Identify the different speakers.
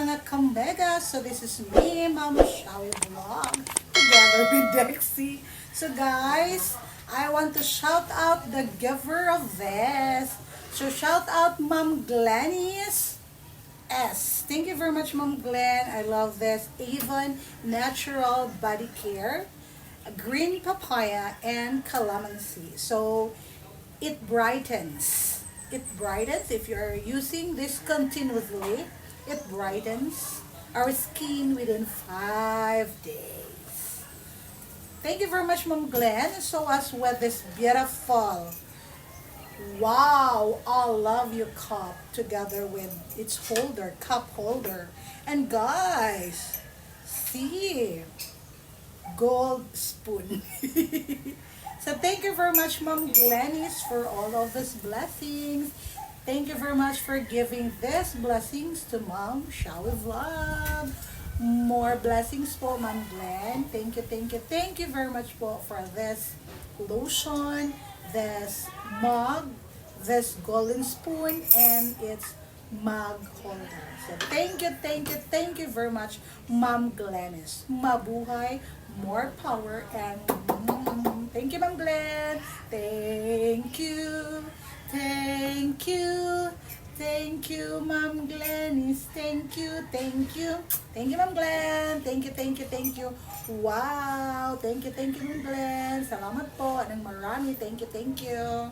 Speaker 1: mga kamega. So this is me, Ma'am Shawie Vlog, together with Dexy. So guys, I want to shout out the giver of this. So shout out Ma'am Glennis S. Thank you very much, Ma'am Glenn. I love this. Avon Natural Body Care, green papaya, and calamansi. So it brightens. It brightens if you're using this continuously. It brightens our skin within 5 days. Thank you very much, Mom Glenn. So as with this beautiful, wow, I love you cup together with its holder, cup holder. And guys, see, gold spoon. So thank you very much, Mom Glennis, for all of these blessings. Thank you very much for giving these blessings to Mom Shawie Vlog. More blessings po, Mom Glenn. Thank you, thank you, thank you very much po for this lotion, this mug, this golden spoon, and its mug holder. So thank you very much, Mom Glennis. Mabuhay, more power, and thank you, Ma'am Glenn. Thank you. Thank you. Thank you, Ma'am Glennis. Thank you. Thank you. Thank you, Ma'am Glenn. Thank you, thank you, thank you. Wow. Thank you, Ma'am Glenn. Salamat po. Anong marami. Thank you, thank you.